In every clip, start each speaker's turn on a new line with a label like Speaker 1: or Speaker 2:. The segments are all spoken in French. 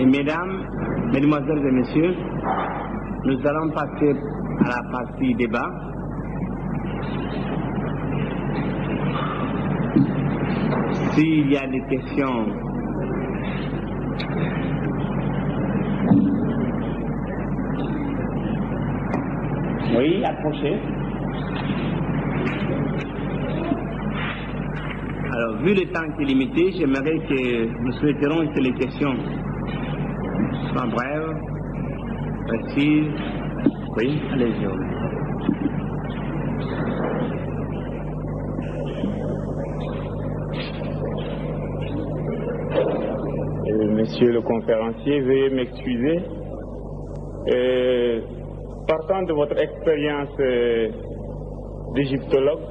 Speaker 1: Mesdames, Mesdemoiselles et Messieurs, nous allons passer à la partie débat. S'il y a des questions, oui, approchez. Alors, vu le temps qui est limité, j'aimerais que nous souhaiterons que les questions soient brèves, précises. Oui, allez-y.
Speaker 2: Monsieur le conférencier, veuillez m'excuser. Partant de votre expérience d'égyptologue,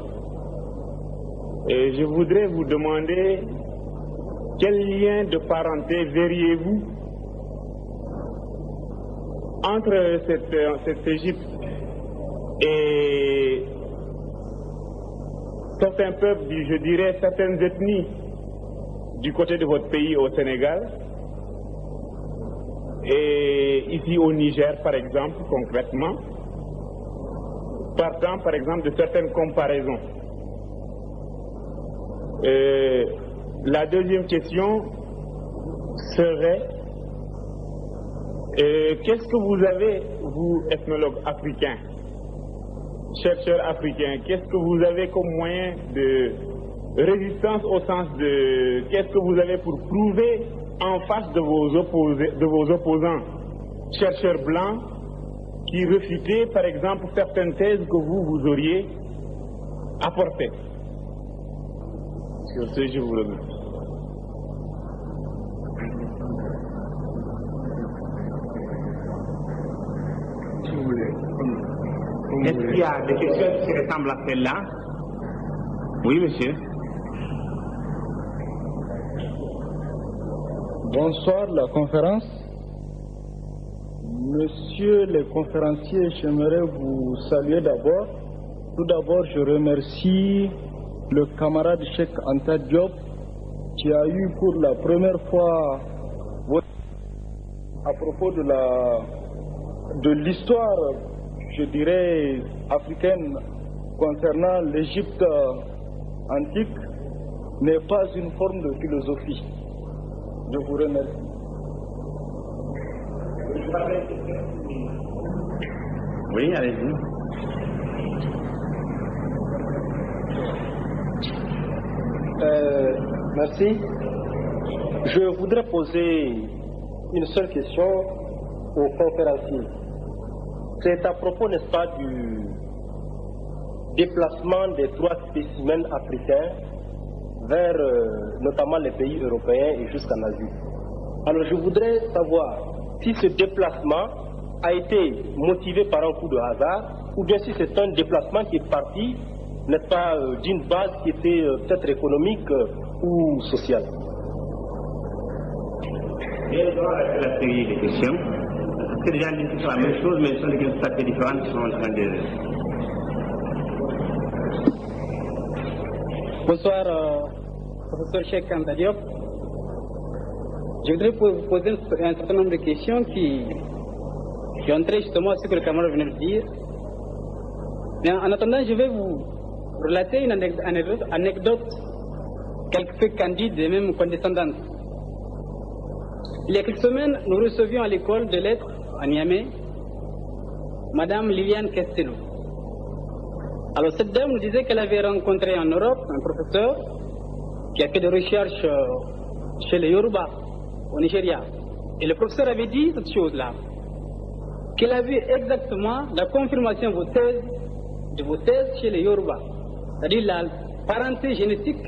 Speaker 2: je voudrais vous demander quel lien de parenté verriez-vous entre cette Égypte et certains peuples, je dirais certaines ethnies du côté de votre pays au Sénégal et ici au Niger par exemple, concrètement, partant par exemple de certaines comparaisons. La deuxième question serait qu'est-ce que vous avez, vous ethnologues africains, chercheurs africains, qu'est-ce que vous avez comme moyen de résistance au sens de qu'est-ce que vous avez pour prouver en face de vos opposants, chercheurs blancs, qui refutaient par exemple certaines thèses que vous auriez apportées. Sur ce, je vous remercie.
Speaker 1: Est-ce qu'il y a des questions qui ressemblent à celle-là? Oui, monsieur.
Speaker 3: Bonsoir, la conférence. Monsieur le conférencier, j'aimerais vous saluer d'abord. Tout d'abord, je remercie le camarade Cheikh Anta Diop qui a eu pour la première fois à propos de l'histoire, je dirais, africaine concernant l'Égypte antique n'est pas une forme de philosophie. Je vous remercie.
Speaker 1: Oui, allez-y.
Speaker 4: Merci. Je voudrais poser une seule question au conférencier. C'est à propos, n'est-ce pas, du déplacement des 3 spécimens africains vers notamment les pays européens et jusqu'en Asie. Alors je voudrais savoir si ce déplacement a été motivé par un coup de hasard ou bien si c'est un déplacement qui est parti, n'est-ce pas, d'une base qui était peut-être économique ou sociale.
Speaker 1: Et la série des questions. C'est déjà la même chose, mais ce sont des questions tout à fait différentes qui sont en train de...
Speaker 5: Bonsoir, professeur Cheikh Anta Diop. Je voudrais vous poser un certain nombre de questions qui ont trait justement à ce que le camarade venait de dire. Mais en attendant, je vais vous relater une anecdote quelque peu candide et même condescendante. Il y a quelques semaines, nous recevions à l'école de lettres à Niamey Madame Liliane Castello. Alors cette dame nous disait qu'elle avait rencontré en Europe un professeur qui a fait des recherches chez les Yoruba au Nigeria. Et le professeur avait dit cette chose-là, qu'elle a vu exactement la confirmation de vos thèses chez les Yoruba, c'est-à-dire la parenté génétique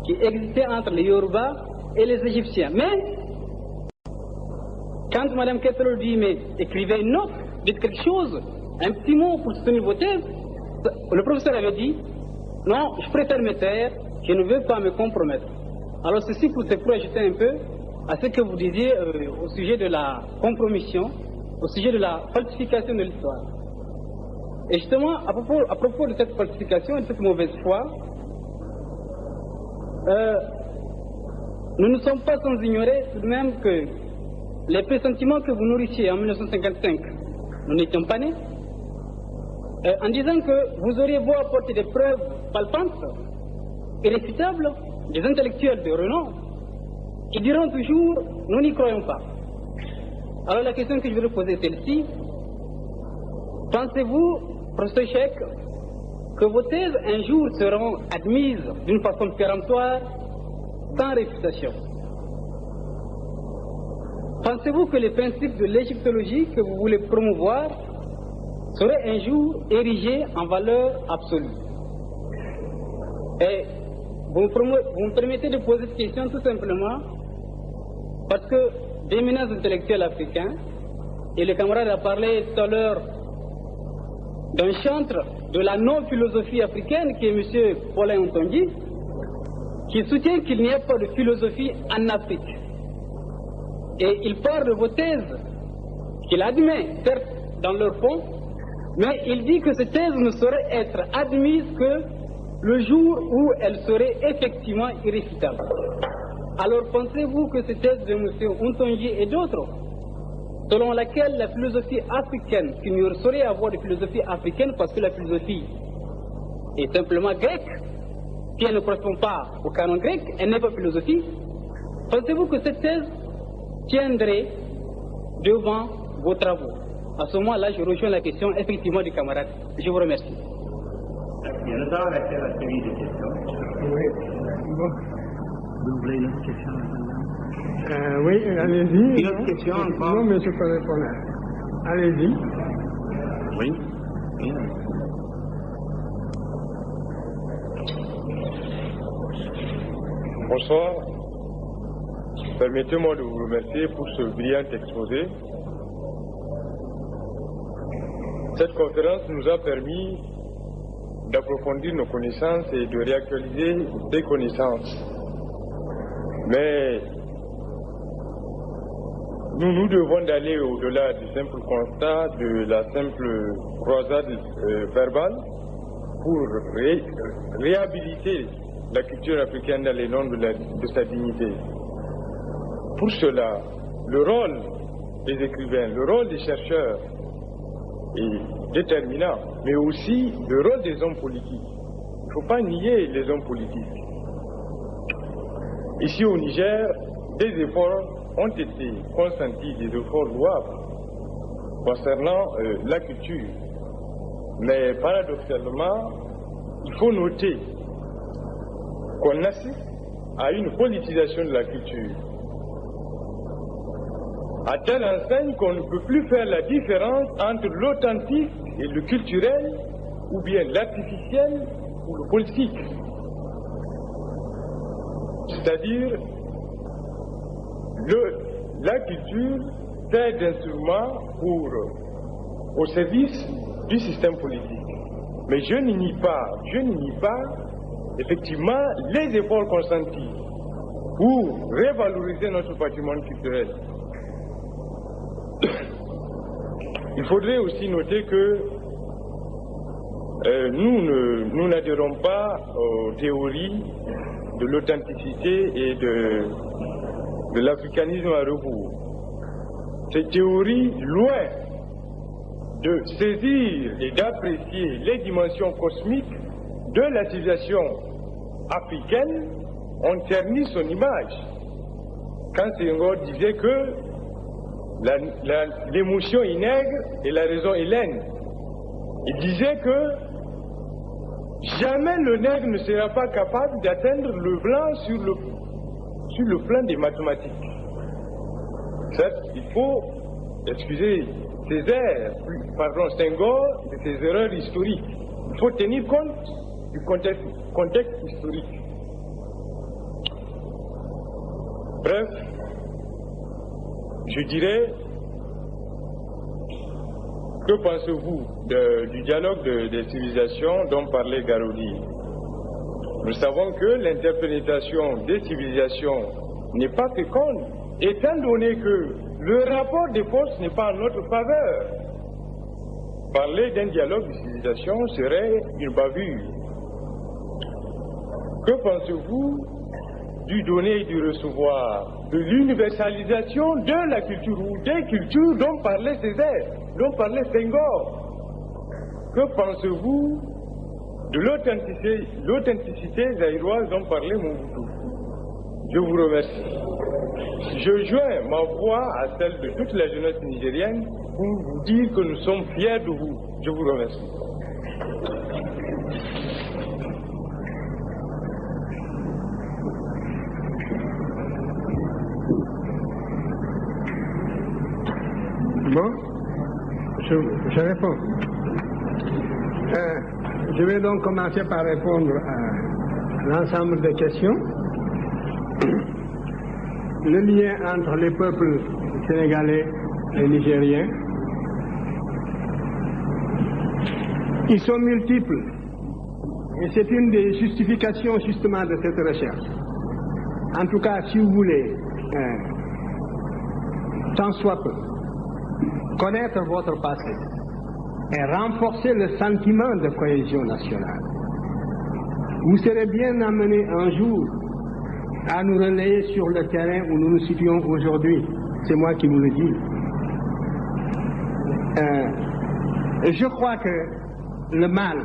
Speaker 5: qui existait entre les Yoruba et les Égyptiens. Mais quand Mme Kessler dit, mais écrivez une note, dites quelque chose, un petit mot pour soutenir vos thèses, le professeur avait dit, non, je préfère me taire, je ne veux pas me compromettre. Alors ceci c'est pour ajouter un peu à ce que vous disiez au sujet de la compromission, au sujet de la falsification de l'histoire. Et justement, à propos de cette falsification et de cette mauvaise foi, nous ne sommes pas sans ignorer tout de même que les pressentiments que vous nourrissiez en 1955, nous n'étions pas nés, en disant que vous auriez beau apporter des preuves palpantes, irréfutables, des intellectuels de renom, ils diront toujours, nous n'y croyons pas. Alors la question que je voudrais poser est celle-ci. Pensez-vous, professeur Cheikh, que vos thèses un jour seront admises d'une façon péremptoire, sans réfutation? Pensez-vous que les principes de l'égyptologie que vous voulez promouvoir seraient un jour érigés en valeur absolue? Et vous me permettez de poser cette question tout simplement parce que d'éminents intellectuels africains, et le camarade a parlé tout à l'heure d'un chantre de la non-philosophie africaine qui est M. Paulin Ontongi, qui soutient qu'il n'y a pas de philosophie en Afrique. Et il parle de vos thèses, qu'il admet, certes, dans leur fond, mais il dit que ces thèses ne sauraient être admises que le jour où elles seraient effectivement irréfutables. Alors pensez-vous que ces thèses de M. Ontongi et d'autres, selon laquelle la philosophie africaine, qu'il n'y saurait avoir de philosophie africaine parce que la philosophie est simplement grecque, puis elle ne correspond pas au canon grec, elle n'est pas philosophie, pensez-vous que cette thèse tiendrait devant vos travaux? À ce moment-là, je rejoins la question effectivement du camarade. Je vous remercie.
Speaker 1: Nous allons rester à la série de questions.
Speaker 2: Oui. Bon.
Speaker 1: Vous voulez une autre question?
Speaker 2: Oui, allez-y.
Speaker 1: Une autre question encore?
Speaker 2: Non, mais je peux répondre. Allez-y.
Speaker 1: Oui.
Speaker 6: Bonsoir. Permettez-moi de vous remercier pour ce brillant exposé. Cette conférence nous a permis d'approfondir nos connaissances et de réactualiser des connaissances. Mais nous devons d'aller au-delà du simple constat de la simple croisade verbale pour réhabiliter la culture africaine dans les noms de sa dignité. Pour cela, le rôle des écrivains, le rôle des chercheurs est déterminant, mais aussi le rôle des hommes politiques. Il ne faut pas nier les hommes politiques. Ici au Niger, des efforts ont été consentis, des efforts louables concernant la culture. Mais paradoxalement, il faut noter qu'on assiste à une politisation de la culture. À telle enseigne qu'on ne peut plus faire la différence entre l'authentique et le culturel, ou bien l'artificiel ou le politique. C'est-à-dire, la culture sert d'instrument au service du système politique. Mais je n'y nie pas, effectivement, les efforts consentis pour revaloriser notre patrimoine culturel. Il faudrait aussi noter que nous n'adhérons pas aux théories de l'authenticité et de l'africanisme à rebours. Ces théories, loin de saisir et d'apprécier les dimensions cosmiques de la civilisation africaine, ont terni son image. Quand Senghor disait que l'émotion est nègre et la raison est laine, il disait que jamais le nègre ne sera pas capable d'atteindre le blanc sur le plan des mathématiques. Certes, il faut excuser Senghor de ses erreurs historiques. Il faut tenir compte du contexte historique. Bref, je dirais, que pensez-vous du dialogue des civilisations dont parlait Garoudi? Nous savons que l'interpénétration des civilisations n'est pas féconde, étant donné que le rapport des forces n'est pas en notre faveur. Parler d'un dialogue de civilisation serait une bavure. Que pensez-vous du donner et du recevoir l'universalisation de la culture ou des cultures dont parlait Césaire, dont parlait Senghor. Que pensez-vous de l'authenticité zaïroise dont parlait Mobutu? Je vous remercie. Je joins ma voix à celle de toute la jeunesse nigérienne pour vous dire que nous sommes fiers de vous. Je vous remercie.
Speaker 7: Bon, je réponds. Je vais donc commencer par répondre à l'ensemble des questions. Le lien entre les peuples sénégalais et nigériens, ils sont multiples. Et c'est une des justifications justement de cette recherche. En tout cas, si vous voulez, tant soit peu, connaître votre passé et renforcer le sentiment de cohésion nationale, vous serez bien amené un jour à nous relayer sur le terrain où nous nous situons aujourd'hui. C'est moi qui vous le dis. Je crois que le mal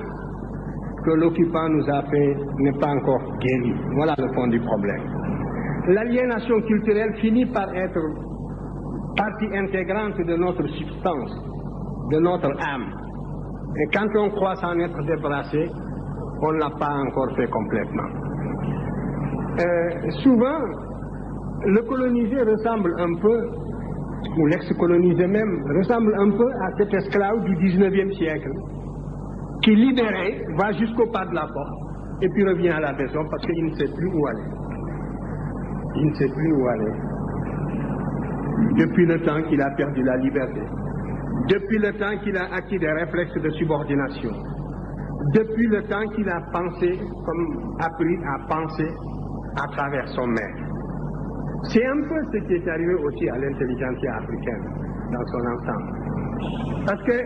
Speaker 7: que l'occupant nous a fait n'est pas encore guéri. Voilà le fond du problème. L'aliénation culturelle finit par être partie intégrante de notre substance, de notre âme. Et quand on croit s'en être débarrassé, on ne l'a pas encore fait complètement. Souvent, le colonisé ressemble un peu, ou l'ex-colonisé même, ressemble un peu à cet esclave du 19e siècle, qui libéré va jusqu'au pas de la porte, et puis revient à la maison parce qu'il ne sait plus où aller. Il ne sait plus où aller. Depuis le temps qu'il a perdu la liberté, depuis le temps qu'il a acquis des réflexes de subordination, depuis le temps qu'il a pensé, comme appris à penser à travers son maître. C'est un peu ce qui est arrivé aussi à l'intelligentsia africaine dans son ensemble. Parce que,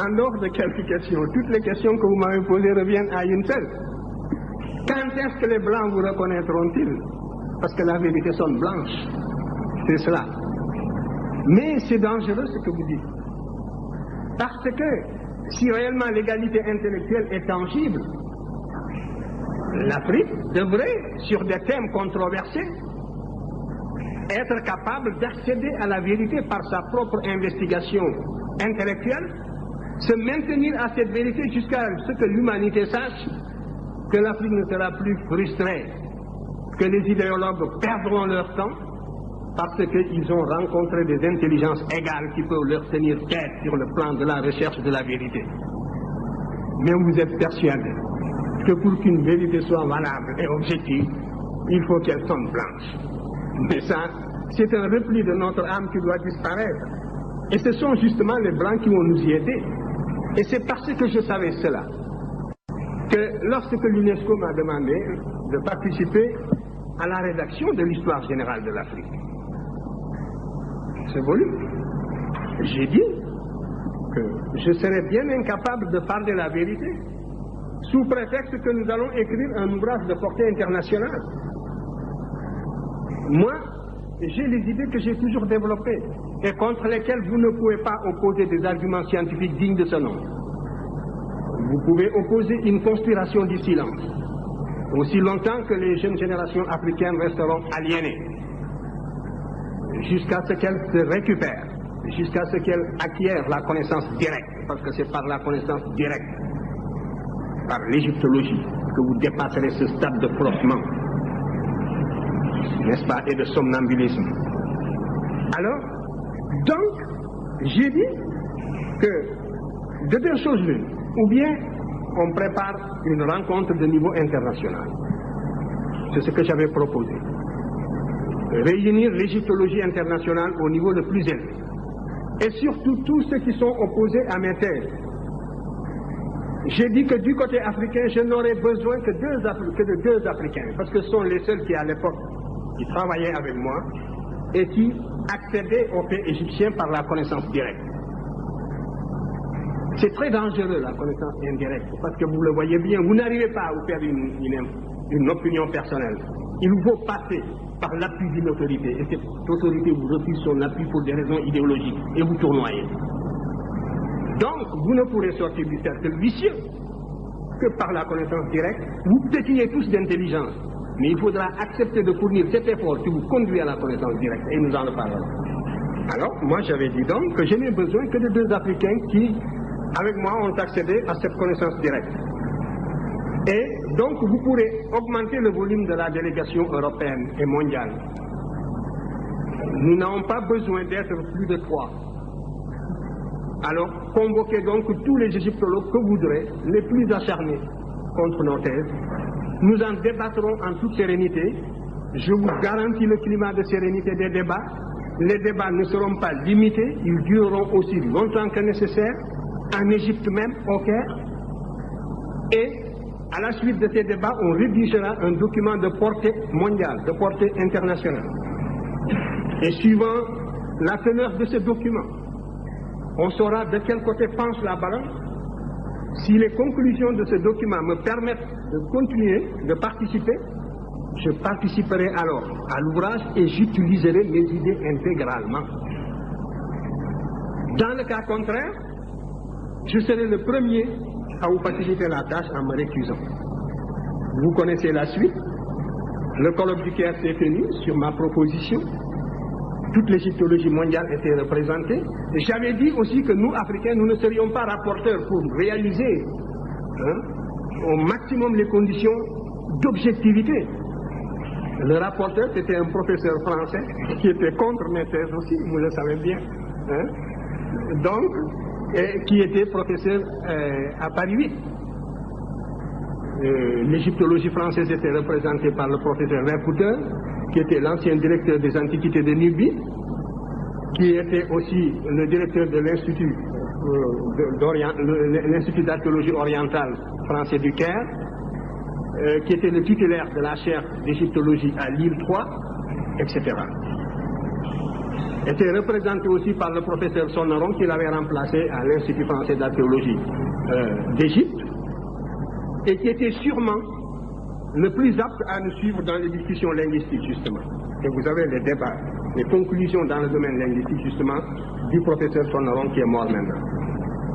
Speaker 7: en dehors de quelques questions, toutes les questions que vous m'avez posées reviennent à une seule. Quand est-ce que les Blancs vous reconnaîtront-ils? Parce que la vérité sonne blanche. C'est cela. Mais c'est dangereux ce que vous dites. Parce que si réellement l'égalité intellectuelle est tangible, l'Afrique devrait, sur des thèmes controversés, être capable d'accéder à la vérité par sa propre investigation intellectuelle, se maintenir à cette vérité jusqu'à ce que l'humanité sache que l'Afrique ne sera plus frustrée, que les idéologues perdront leur temps parce qu'ils ont rencontré des intelligences égales qui peuvent leur tenir tête sur le plan de la recherche de la vérité. Mais vous êtes persuadé que pour qu'une vérité soit valable et objective, il faut qu'elle sonne blanche. Mais ça, c'est un repli de notre âme qui doit disparaître. Et ce sont justement les Blancs qui vont nous y aider. Et c'est parce que je savais cela que lorsque l'UNESCO m'a demandé de participer à la rédaction de l'histoire générale de l'Afrique, ce volume, j'ai dit que je serais bien incapable de parler la vérité sous prétexte que nous allons écrire un ouvrage de portée internationale. Moi, j'ai les idées que j'ai toujours développées et contre lesquelles vous ne pouvez pas opposer des arguments scientifiques dignes de ce nom. Vous pouvez opposer une conspiration du silence, aussi longtemps que les jeunes générations africaines resteront aliénées, jusqu'à ce qu'elles se récupèrent, jusqu'à ce qu'elles acquièrent la connaissance directe, parce que c'est par la connaissance directe, par l'égyptologie, que vous dépasserez ce stade de flottement, n'est-ce pas, et de somnambulisme. Alors, donc, j'ai dit que de deux choses l'une, ou bien on prépare une rencontre de niveau international. C'est ce que j'avais proposé. Réunir l'égyptologie internationale au niveau le plus élevé. Et surtout tous ceux qui sont opposés à mes thèses. J'ai dit que du côté africain, je n'aurais besoin que de deux Africains, parce que ce sont les seuls qui, à l'époque, qui travaillaient avec moi et qui accédaient aux faits égyptiens par la connaissance directe. C'est très dangereux, la connaissance indirecte, parce que vous le voyez bien, vous n'arrivez pas à vous faire une opinion personnelle. il faut passer par l'appui d'une autorité, et cette autorité vous refuse son appui pour des raisons idéologiques, et vous tournoyez. Donc, vous ne pourrez sortir du cercle vicieux que par la connaissance directe. Vous pétillez tous d'intelligence, mais il faudra accepter de fournir cet effort qui vous conduit à la connaissance directe, et nous en reparlerons. Alors, moi j'avais dit donc que je n'ai besoin que de 2 Africains qui, avec moi, ont accédé à cette connaissance directe. Et donc, vous pourrez augmenter le volume de la délégation européenne et mondiale. Nous n'avons pas besoin d'être plus de 3. Alors, convoquez donc tous les égyptologues que vous voudrez, les plus acharnés contre nos thèses. Nous en débattrons en toute sérénité. Je vous garantis le climat de sérénité des débats. Les débats ne seront pas limités, ils dureront aussi longtemps que nécessaire, en Égypte même, au Caire. Et à la suite de ces débats, on rédigera un document de portée mondiale, de portée internationale. Et suivant la teneur de ce document, on saura de quel côté penche la balance. Si les conclusions de ce document me permettent de continuer, de participer, je participerai alors à l'ouvrage et j'utiliserai mes idées intégralement. Dans le cas contraire, je serai le premier à vous faciliter la tâche en me récusant. Vous connaissez la suite. Le colloque du Caire s'est tenu sur ma proposition. Toute l'égyptologie mondiale était représentée. J'avais dit aussi que nous, Africains, nous ne serions pas rapporteurs pour réaliser au maximum les conditions d'objectivité. Le rapporteur, c'était un professeur français qui était contre mes thèses aussi, vous le savez bien. Donc, qui était professeur à Paris 8. L'égyptologie française était représentée par le professeur Vercouteur, qui était l'ancien directeur des antiquités de Nubie, qui était aussi le directeur de l'Institut d'archéologie orientale français du Caire, qui était le titulaire de la chaire d'égyptologie à Lille 3, etc. Était représenté aussi par le professeur Sonneron, qui l'avait remplacé à l'Institut français d'archéologie d'Égypte, et qui était sûrement le plus apte à nous suivre dans les discussions linguistiques, justement. Et vous avez les débats, les conclusions dans le domaine linguistique, justement, du professeur Sonneron, qui est mort maintenant.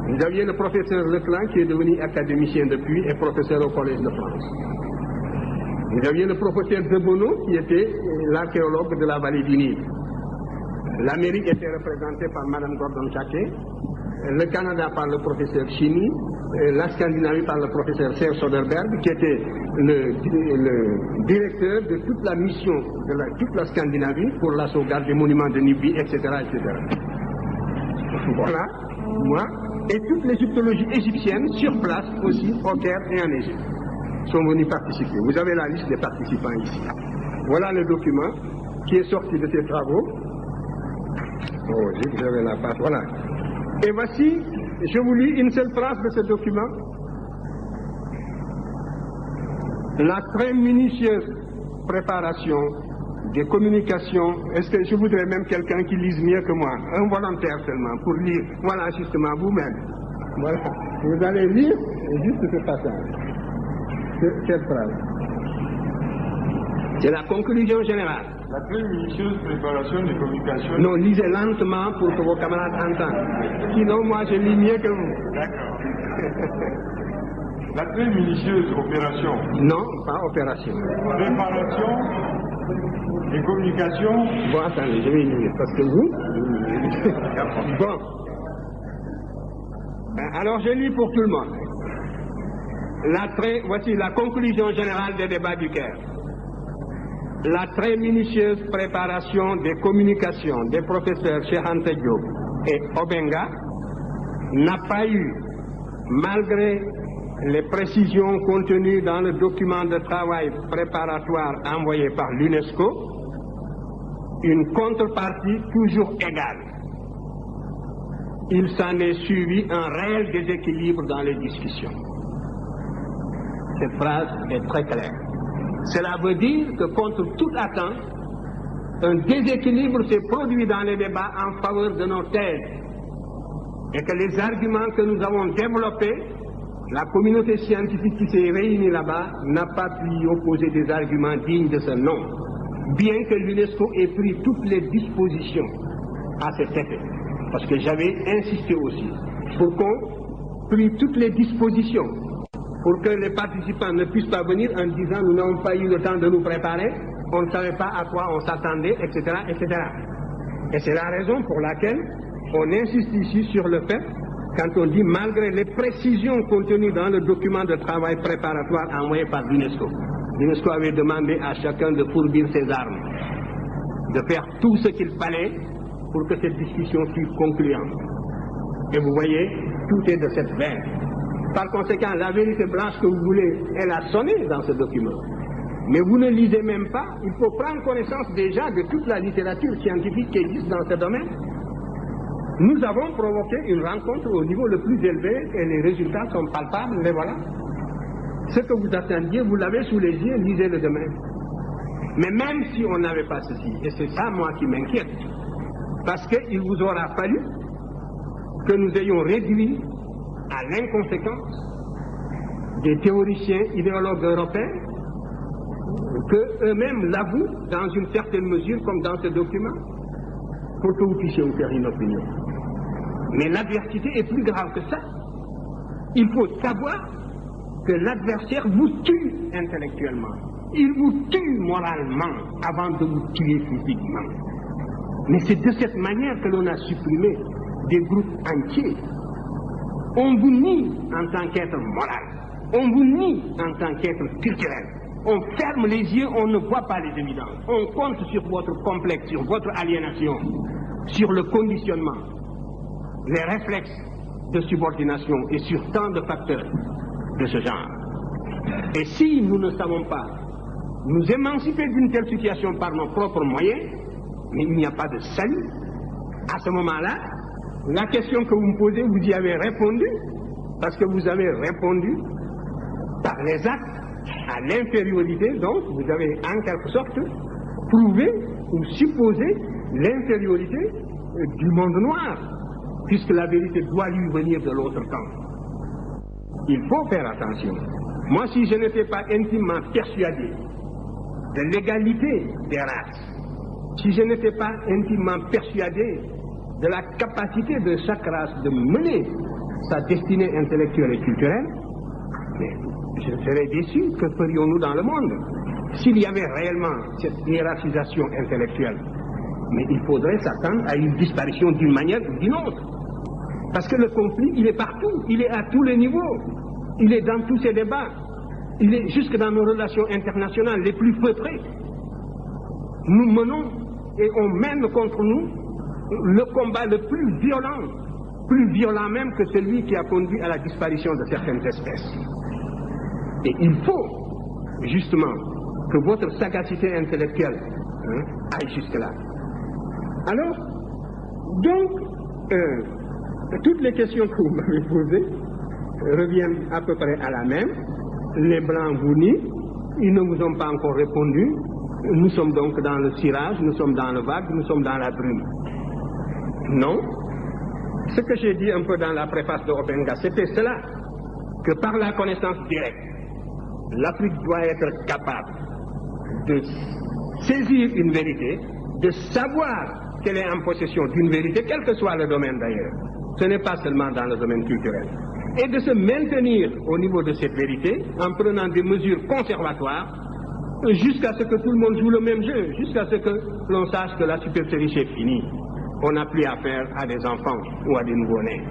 Speaker 7: Vous aviez le professeur Leclan, qui est devenu académicien depuis et professeur au Collège de France. Vous aviez le professeur Debono, qui était l'archéologue de la vallée du Nil. L'Amérique était représentée par Mme Gordon Chaquet, le Canada par le professeur Chini, la Scandinavie par le professeur Serge Soderberg, qui était le directeur de toute la mission de toute la Scandinavie pour la sauvegarde des monuments de Nubie, etc., etc. Voilà, moi, et toute l'égyptologie égyptienne sur place aussi, au Caire et en Égypte, sont venus participer. Vous avez la liste des participants ici. Voilà le document qui est sorti de ces travaux. Oh, j'avais la page, voilà. Et voici, je vous lis une seule phrase de ce document. La très minutieuse préparation des communications. Est-ce que je voudrais même quelqu'un qui lise mieux que moi? Un volontaire seulement, pour lire. Voilà, justement, vous-même. Voilà. Vous allez lire juste ce passage. Cette phrase. C'est la conclusion générale.
Speaker 6: La très minutieuse préparation des communications.
Speaker 7: Non, lisez lentement pour que vos camarades entendent. Sinon, moi, je lis mieux que vous.
Speaker 6: D'accord. La très minutieuse opération.
Speaker 7: Non, pas opération.
Speaker 6: Préparation des communications.
Speaker 7: Bon, attendez, je vais lire, parce que vous... Bon. Alors, je lis pour tout le monde. Voici la conclusion générale des débats du Caire. La très minutieuse préparation des communications des professeurs Cheikh Anta Diop et Obenga n'a pas eu, malgré les précisions contenues dans le document de travail préparatoire envoyé par l'UNESCO, une contrepartie toujours égale. Il s'en est suivi un réel déséquilibre dans les discussions. Cette phrase est très claire. Cela veut dire que contre toute attente, un déséquilibre s'est produit dans les débats en faveur de nos thèses et que les arguments que nous avons développés La communauté scientifique qui s'est réunie là-bas n'a pas pu y opposer des arguments dignes de ce nom, bien que l'UNESCO ait pris toutes les dispositions à cet effet. Parce que j'avais insisté aussi pour qu'on prenne toutes les dispositions pour que les participants ne puissent pas venir en disant nous n'avons pas eu le temps de nous préparer, on ne savait pas à quoi on s'attendait, etc., etc. Et c'est la raison pour laquelle on insiste ici sur le fait, quand on dit malgré les précisions contenues dans le document de travail préparatoire envoyé par l'UNESCO, l'UNESCO avait demandé à chacun de fourbir ses armes, de faire tout ce qu'il fallait pour que cette discussion fût concluante. Et vous voyez, tout est de cette veine. Par conséquent, la vérité blanche que vous voulez, elle a sonné dans ce document. Mais vous ne lisez même pas, il faut prendre connaissance déjà de toute la littérature scientifique qui existe dans ce domaine. Nous avons provoqué une rencontre au niveau le plus élevé et les résultats sont palpables, les voilà. Ce que vous attendiez, vous l'avez sous les yeux, lisez-le demain. Mais même si on n'avait pas ceci, et c'est ça moi qui m'inquiète, parce qu'il vous aura fallu que nous ayons réduit à l'inconséquence des théoriciens idéologues européens, que eux-mêmes l'avouent dans une certaine mesure, comme dans ce document, pour que vous puissiez vous faire une opinion. Mais l'adversité est plus grave que ça. Il faut savoir que l'adversaire vous tue intellectuellement. Il vous tue moralement avant de vous tuer physiquement. Mais c'est de cette manière que l'on a supprimé des groupes entiers. On vous nie en tant qu'être moral. On vous nie en tant qu'être culturel. On ferme les yeux, on ne voit pas les évidences. On compte sur votre complexe, sur votre aliénation, sur le conditionnement, les réflexes de subordination et sur tant de facteurs de ce genre. Et si nous ne savons pas nous émanciper d'une telle situation par nos propres moyens, mais il n'y a pas de salut. À ce moment-là, la question que vous me posez, vous y avez répondu, parce que vous avez répondu par les actes à l'infériorité, donc vous avez en quelque sorte prouvé ou supposé l'infériorité du monde noir, puisque la vérité doit lui venir de l'autre camp. Il faut faire attention. Moi, si je n'étais pas intimement persuadé de l'égalité des races, si je n'étais pas intimement persuadé de la capacité de chaque race de mener sa destinée intellectuelle et culturelle, mais je serais déçu. Que ferions-nous dans le monde s'il y avait réellement cette hiérarchisation intellectuelle? Mais il faudrait s'attendre à une disparition d'une manière ou d'une autre. Parce que le conflit, il est partout, il est à tous les niveaux, il est dans tous ces débats, il est jusque dans nos relations internationales les plus feutrées. Nous menons et on mène contre nous le combat le plus violent même que celui qui a conduit à la disparition de certaines espèces. Et il faut justement que votre sagacité intellectuelle aille jusque-là. Alors, donc, toutes les questions que vous m'avez posées reviennent à peu près à la même. Les Blancs vous nient, ils ne vous ont pas encore répondu. Nous sommes donc dans le cirage, nous sommes dans le vague, nous sommes dans la brume. Non. Ce que j'ai dit un peu dans la préface de Obenga, c'était cela, que par la connaissance directe, l'Afrique doit être capable de saisir une vérité, de savoir qu'elle est en possession d'une vérité, quel que soit le domaine d'ailleurs. Ce n'est pas seulement dans le domaine culturel. Et de se maintenir au niveau de cette vérité en prenant des mesures conservatoires jusqu'à ce que tout le monde joue le même jeu, jusqu'à ce que l'on sache que la supercherie est finie. On n'a plus affaire à des enfants ou à des nouveau-nés.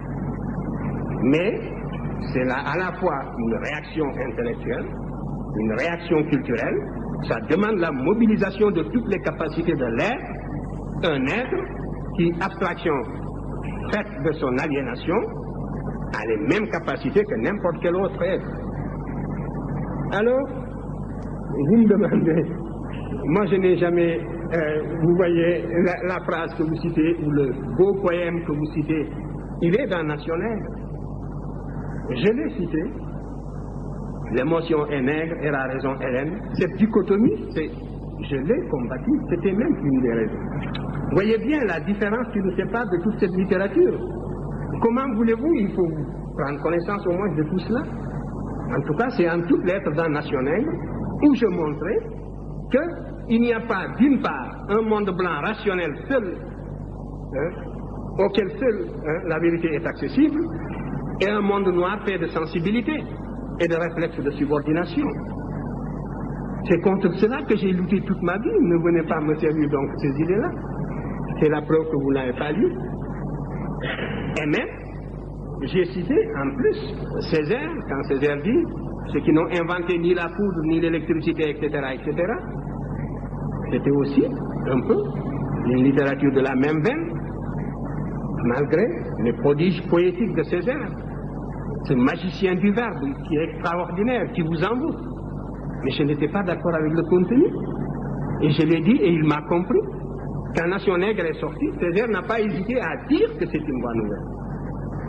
Speaker 7: Mais c'est là à la fois une réaction intellectuelle, une réaction culturelle, ça demande la mobilisation de toutes les capacités de l'être, un être qui, abstraction faite de son aliénation, a les mêmes capacités que n'importe quel autre être. Alors, vous me demandez, moi je n'ai jamais, vous voyez la phrase que vous citez, ou le beau poème que vous citez, il est dans National. Je l'ai cité, l'émotion est nègre et la raison hélène. Cette dichotomie, je l'ai combattue, c'était même une des raisons. Vous voyez bien la différence qui nous sépare de toute cette littérature. Comment voulez-vous, il faut prendre connaissance au moins de tout cela. En tout cas, c'est en toutes lettres dans Nation Nègre où je montrais qu'il n'y a pas, d'une part, un monde blanc rationnel seul, auquel seul la vérité est accessible, et un monde noir fait de sensibilité et de réflexes de subordination. C'est contre cela que j'ai lutté toute ma vie. Ne venez pas me servir donc ces idées-là. C'est la preuve que vous n'avez pas lu. Et même, j'ai cité en plus Césaire, quand Césaire dit ceux qui n'ont inventé ni la poudre, ni l'électricité, etc., etc. C'était aussi un peu une littérature de la même veine, malgré les prodiges poétiques de Césaire. Ce magicien du verbe qui est extraordinaire, qui vous envoûte. Mais je n'étais pas d'accord avec le contenu. Et je l'ai dit et il m'a compris. Quand Nation Nègre est sortie, Césaire n'a pas hésité à dire que c'est une bonne nouvelle.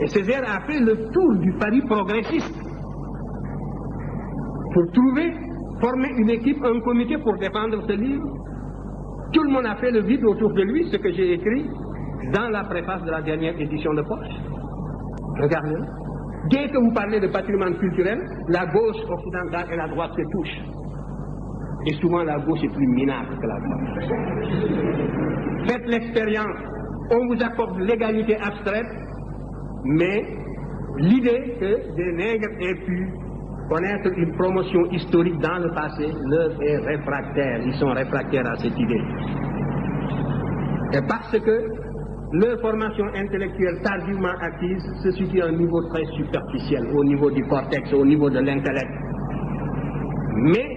Speaker 7: Et Césaire a fait le tour du Paris progressiste pour trouver, former une équipe, un comité pour défendre ce livre. Tout le monde a fait le vide autour de lui, ce que j'ai écrit dans la préface de la dernière édition de Poche. Regardez. Dès que vous parlez de patrimoine culturel, la gauche occidentale et la droite se touchent. Et souvent la gauche est plus minable que la droite. Faites l'expérience. On vous accorde l'égalité abstraite, mais l'idée que des nègres aient pu connaître une promotion historique dans le passé leur est réfractaire. Ils sont réfractaires à cette idée. Et parce que leur formation intellectuelle tardivement acquise se situe à un niveau très superficiel, au niveau du cortex, au niveau de l'intellect. Mais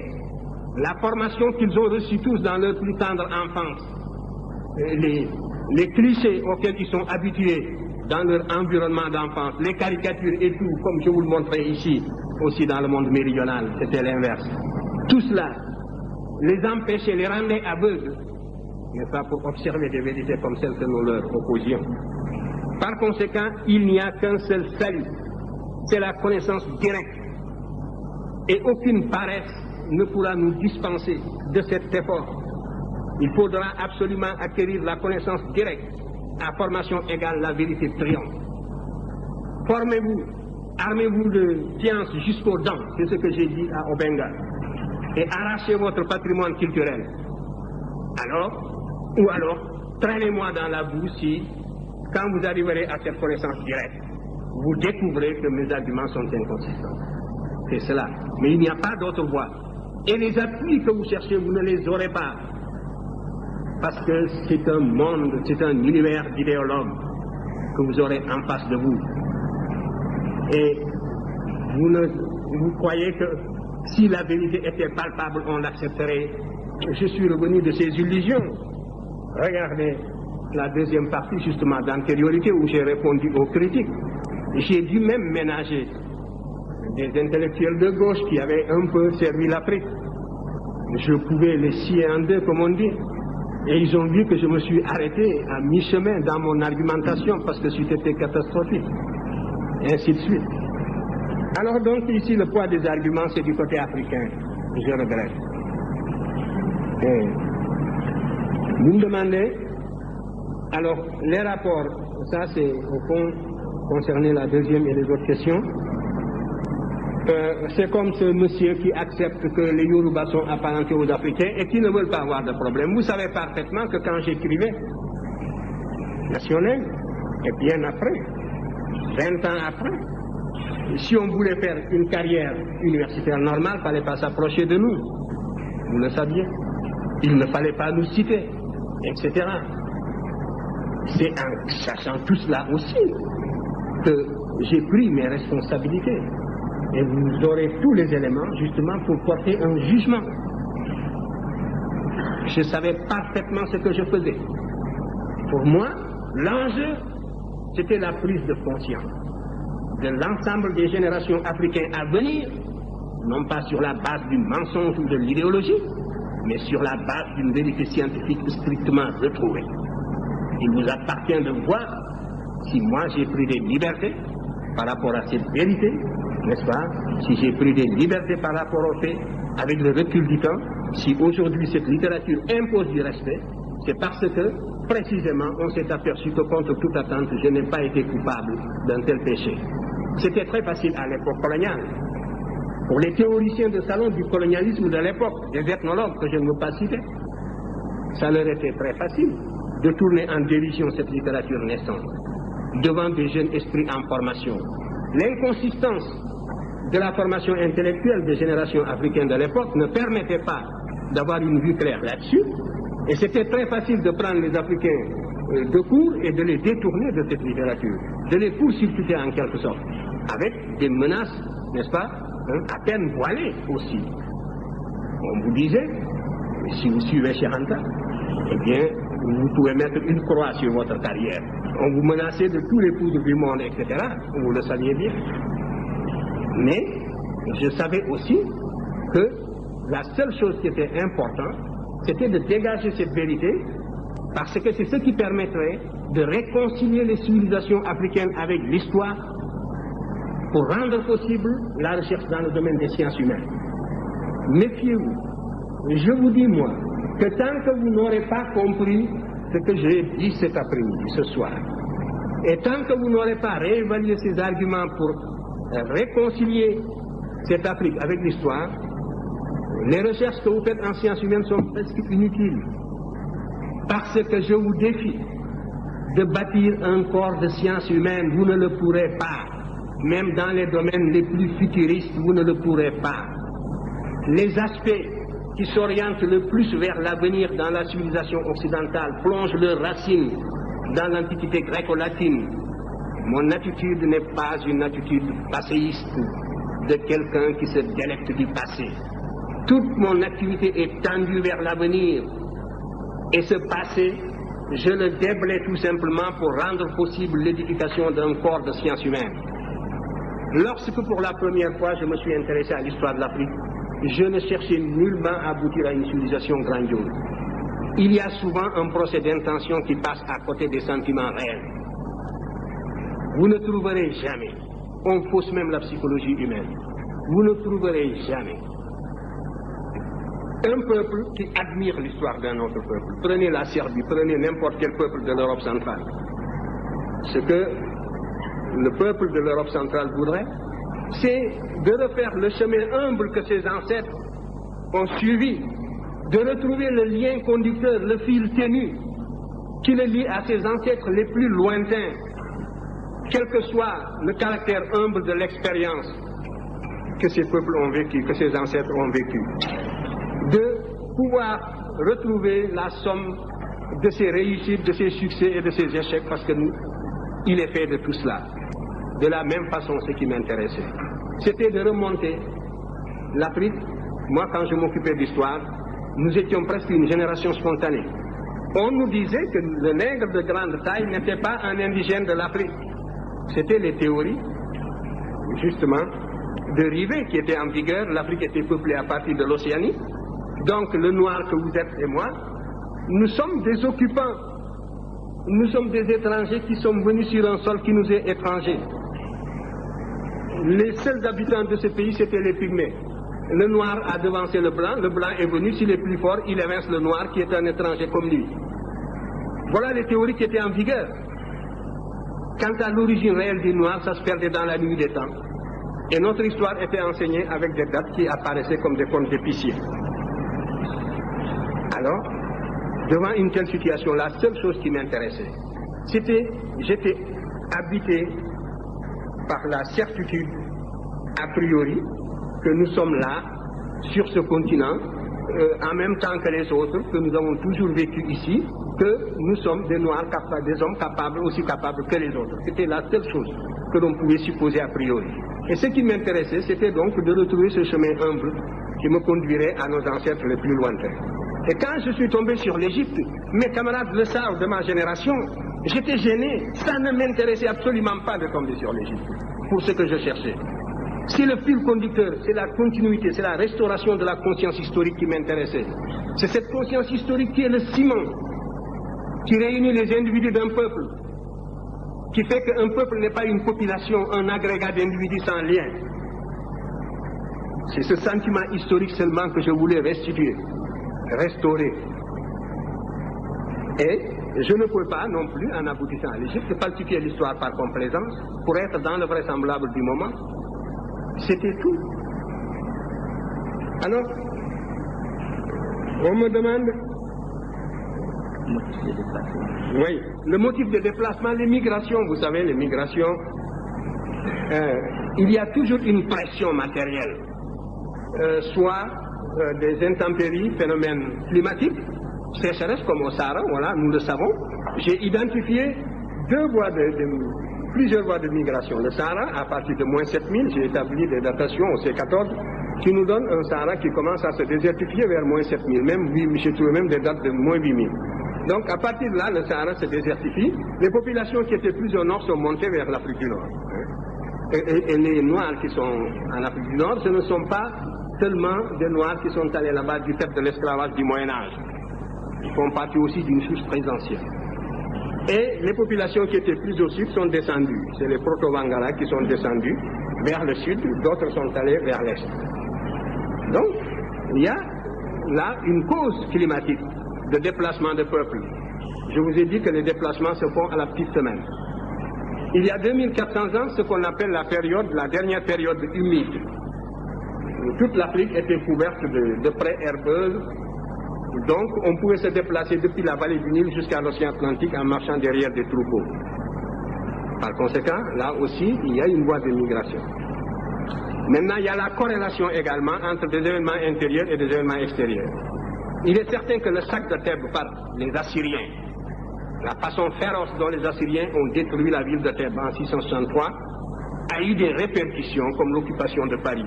Speaker 7: la formation qu'ils ont reçue tous dans leur plus tendre enfance, les clichés auxquels ils sont habitués dans leur environnement d'enfance, les caricatures et tout, comme je vous le montrais ici, aussi dans le monde méridional, c'était l'inverse. Tout cela les empêchait, les rendait aveugles, n'est-ce pas, pour observer des vérités comme celles que nous leur opposions. Par conséquent, il n'y a qu'un seul salut, c'est la connaissance directe. Et aucune paresse ne pourra nous dispenser de cet effort. Il faudra absolument acquérir la connaissance directe. À formation égale, la vérité triomphe. Formez-vous, armez-vous de science jusqu'aux dents, c'est ce que j'ai dit à Obenga, et arrachez votre patrimoine culturel. Ou alors, traînez-moi dans la boue si, quand vous arriverez à cette connaissance directe, vous découvrez que mes arguments sont inconsistants. C'est cela. Mais il n'y a pas d'autre voie. Et les appuis que vous cherchez, vous ne les aurez pas. Parce que c'est un monde, c'est un univers d'idéologues que vous aurez en face de vous. Et vous croyez que si la vérité était palpable, on l'accepterait. Je suis revenu de ces illusions. Regardez la deuxième partie justement d'antériorité où j'ai répondu aux critiques. J'ai dû même ménager des intellectuels de gauche qui avaient un peu servi l'Afrique. Je pouvais les scier en deux, comme on dit. Et ils ont vu que je me suis arrêté à mi-chemin dans mon argumentation parce que c'était catastrophique. Et ainsi de suite. Alors donc ici le poids des arguments c'est du côté africain. Je regrette. Et vous me demandez, alors les rapports, ça c'est au fond concerné la deuxième et les autres questions. C'est comme ce monsieur qui accepte que les Yorubas sont apparentés aux Africains et qui ne veulent pas avoir de problème. Vous savez parfaitement que quand j'écrivais Nation Nègre, et bien après, 20 ans après, si on voulait faire une carrière universitaire normale, il ne fallait pas s'approcher de nous. Vous le saviez. Il ne fallait pas nous citer, etc. C'est en sachant tout cela aussi que j'ai pris mes responsabilités. Et vous aurez tous les éléments justement pour porter un jugement. Je savais parfaitement ce que je faisais. Pour moi, l'enjeu, c'était la prise de conscience de l'ensemble des générations africaines à venir, non pas sur la base du mensonge ou de l'idéologie, mais sur la base d'une vérité scientifique strictement retrouvée. Il vous appartient de voir si moi j'ai pris des libertés par rapport à cette vérité, n'est-ce pas? Si j'ai pris des libertés par rapport au fait, avec le recul du temps, si aujourd'hui cette littérature impose du respect, c'est parce que, précisément, on s'est aperçu que contre toute attente, je n'ai pas été coupable d'un tel péché. C'était très facile à l'époque coloniale. Pour les théoriciens de salon du colonialisme de l'époque, des ethnologues que je ne veux pas citer, ça leur était très facile de tourner en dérision cette littérature naissante devant des jeunes esprits en formation. L'inconsistance de la formation intellectuelle des générations africaines de l'époque ne permettait pas d'avoir une vue claire là-dessus, et c'était très facile de prendre les Africains de court et de les détourner de cette littérature, de les court-circuiter en quelque sorte, avec des menaces, n'est-ce pas, à peine voilées aussi. On vous disait, si vous suivez Cheikh Anta, eh bien, vous pouvez mettre une croix sur votre carrière. On vous menaçait de tous les poudres du monde, etc. Vous le saviez bien. Mais je savais aussi que la seule chose qui était importante, c'était de dégager cette vérité, parce que c'est ce qui permettrait de réconcilier les civilisations africaines avec l'histoire pour rendre possible la recherche dans le domaine des sciences humaines. Méfiez-vous. Je vous dis, moi, que tant que vous n'aurez pas compris ce que j'ai dit cet après-midi, ce soir, et tant que vous n'aurez pas réévalué ces arguments pour réconcilier cette Afrique avec l'histoire, les recherches que vous faites en sciences humaines sont presque inutiles. Parce que je vous défie de bâtir un corps de sciences humaines, vous ne le pourrez pas. Même dans les domaines les plus futuristes, vous ne le pourrez pas. Les aspects qui s'orientent le plus vers l'avenir dans la civilisation occidentale plongent leurs racines dans l'antiquité gréco-latine. Mon attitude n'est pas une attitude passéiste de quelqu'un qui se délecte du passé. Toute mon activité est tendue vers l'avenir. Et ce passé, je le déblaye tout simplement pour rendre possible l'édification d'un corps de sciences humaines. Lorsque pour la première fois je me suis intéressé à l'histoire de l'Afrique, je ne cherchais nullement à aboutir à une civilisation grandiose. Il y a souvent un procès d'intention qui passe à côté des sentiments réels. Vous ne trouverez jamais, on fausse même la psychologie humaine, vous ne trouverez jamais un peuple qui admire l'histoire d'un autre peuple. Prenez la Serbie, prenez n'importe quel peuple de l'Europe centrale. Ce que le peuple de l'Europe centrale voudrait, c'est de refaire le chemin humble que ses ancêtres ont suivi, de retrouver le lien conducteur, le fil ténu, qui le lie à ses ancêtres les plus lointains, quel que soit le caractère humble de l'expérience que ces peuples ont vécu, que ces ancêtres ont vécu. De pouvoir retrouver la somme de ses réussites, de ses succès et de ses échecs, parce que nous, il est fait de tout cela. De la même façon, ce qui m'intéressait, c'était de remonter l'Afrique. Moi, quand je m'occupais d'histoire, nous étions presque une génération spontanée. On nous disait que le nègre de grande taille n'était pas un indigène de l'Afrique. C'était les théories, justement, de Rivet qui étaient en vigueur. L'Afrique était peuplée à partir de l'Océanie. Donc le noir que vous êtes et moi, nous sommes des occupants. Nous sommes des étrangers qui sommes venus sur un sol qui nous est étranger. Les seuls habitants de ce pays, c'était les Pygmées. Le noir a devancé le blanc est venu, s'il est plus fort, il évince le noir qui est un étranger comme lui. Voilà les théories qui étaient en vigueur. Quant à l'origine réelle du noir, ça se perdait dans la nuit des temps. Et notre histoire était enseignée avec des dates qui apparaissaient comme des contes d'épiciers. Alors, devant une telle situation, la seule chose qui m'intéressait, c'était, j'étais habité par la certitude, a priori, que nous sommes là, sur ce continent, en même temps que les autres, que nous avons toujours vécu ici, que nous sommes des Noirs capables, des hommes capables, aussi capables que les autres. C'était la seule chose que l'on pouvait supposer a priori. Et ce qui m'intéressait, c'était donc de retrouver ce chemin humble qui me conduirait à nos ancêtres les plus lointains. Et quand je suis tombé sur l'Égypte, mes camarades le savent de ma génération, j'étais gêné. Ça ne m'intéressait absolument pas de tomber sur l'Égypte pour ce que je cherchais. C'est le fil conducteur, c'est la continuité, c'est la restauration de la conscience historique qui m'intéressait. C'est cette conscience historique qui est le ciment, qui réunit les individus d'un peuple, qui fait qu'un peuple n'est pas une population, un agrégat d'individus sans lien. C'est ce sentiment historique seulement que je voulais restituer, restaurer. Et je ne pouvais pas non plus, en aboutissant à l'Égypte, falsifier l'histoire par complaisance, pour être dans le vraisemblable du moment. C'était tout. Alors, on me demande... Oui, le motif de déplacement, les migrations, vous savez, les migrations, il y a toujours une pression matérielle, soit des intempéries, phénomènes climatiques, sécheresse comme au Sahara, voilà, nous le savons. J'ai identifié plusieurs voies de migration. Le Sahara, à partir de moins 7000, j'ai établi des datations au C14 qui nous donnent un Sahara qui commence à se désertifier vers moins 7000, même j'ai trouvé même des dates de moins 8000. Donc à partir de là, le Sahara se désertifie. Les populations qui étaient plus au nord sont montées vers l'Afrique du Nord. Et les Noirs qui sont en Afrique du Nord, ce ne sont pas seulement des Noirs qui sont allés là-bas du fait de l'esclavage du Moyen-Âge. Ils font partie aussi d'une source très ancienne. Et les populations qui étaient plus au sud sont descendues. C'est les Proto-Vangara qui sont descendus vers le sud, d'autres sont allés vers l'est. Donc, il y a là une cause climatique de déplacement de peuples. Je vous ai dit que les déplacements se font à la petite semaine. Il y a 2400 ans, ce qu'on appelle la dernière période humide. Toute l'Afrique était couverte de prairies herbeuses. Donc, on pouvait se déplacer depuis la vallée du Nil jusqu'à l'océan Atlantique en marchant derrière des troupeaux. Par conséquent, là aussi, il y a une voie de migration. Maintenant, il y a la corrélation également entre des événements intérieurs et des événements extérieurs. Il est certain que le sac de Thèbes par les Assyriens, la façon féroce dont les Assyriens ont détruit la ville de Thèbes en 663, a eu des répercussions comme l'occupation de Paris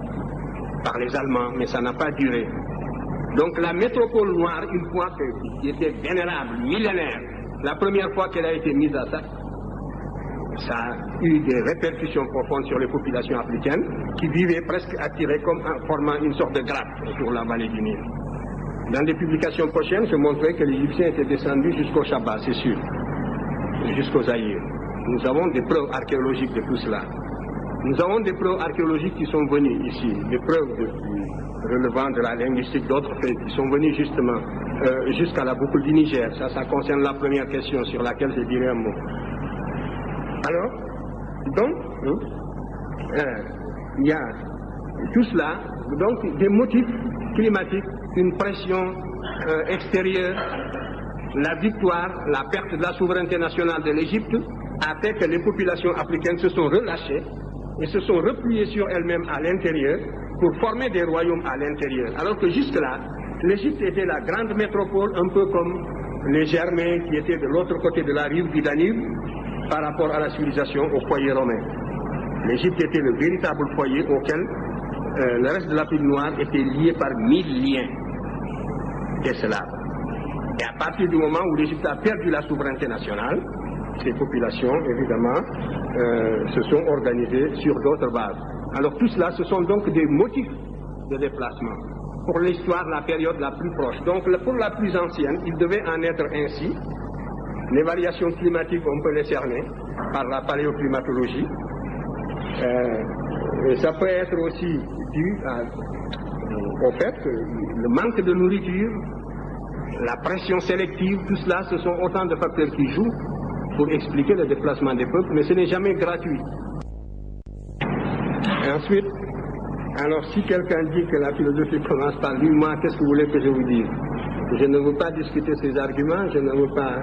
Speaker 7: par les Allemands, mais ça n'a pas duré. Donc la métropole noire, une fois qui était vénérable, millénaire, la première fois qu'elle a été mise à sac, ça a eu des répercussions profondes sur les populations africaines qui vivaient presque attirées comme en formant une sorte de grappe sur la vallée du Nil. Dans des publications prochaines, je montrerai que les Égyptiens étaient descendus jusqu'au Shabbat, c'est sûr, jusqu'au Zaïre. Nous avons des preuves archéologiques de tout cela. Nous avons des preuves archéologiques qui sont venues ici, des preuves relevant de la linguistique d'autres faits qui sont venus justement jusqu'à la boucle du Niger. Ça concerne la première question sur laquelle je dirai un mot. Alors, donc, il y a tout cela, donc des motifs climatiques, une pression extérieure, la victoire, la perte de la souveraineté nationale de l'Égypte a fait que les populations africaines se sont relâchées et se sont repliées sur elles-mêmes à l'intérieur pour former des royaumes à l'intérieur. Alors que jusque-là, l'Égypte était la grande métropole, un peu comme les Germains qui étaient de l'autre côté de la rive du Danube par rapport à la civilisation au foyer romain. L'Égypte était le véritable foyer auquel le reste de l'Afrique noire était lié par 1000 liens d'esclaves. Et à partir du moment où l'Égypte a perdu la souveraineté nationale, ces populations, évidemment, se sont organisées sur d'autres bases. Alors tout cela, ce sont donc des motifs de déplacement. Pour l'histoire, la période la plus proche. Donc pour la plus ancienne, il devait en être ainsi. Les variations climatiques, on peut les cerner par la paléoclimatologie. Et ça peut être aussi dû au fait que le manque de nourriture, la pression sélective, tout cela, ce sont autant de facteurs qui jouent pour expliquer le déplacement des peuples, mais ce n'est jamais gratuit. Et ensuite, alors si quelqu'un dit que la philosophie commence par lui, moi, qu'est-ce que vous voulez que je vous dise? Je ne veux pas discuter ces arguments, je ne veux pas...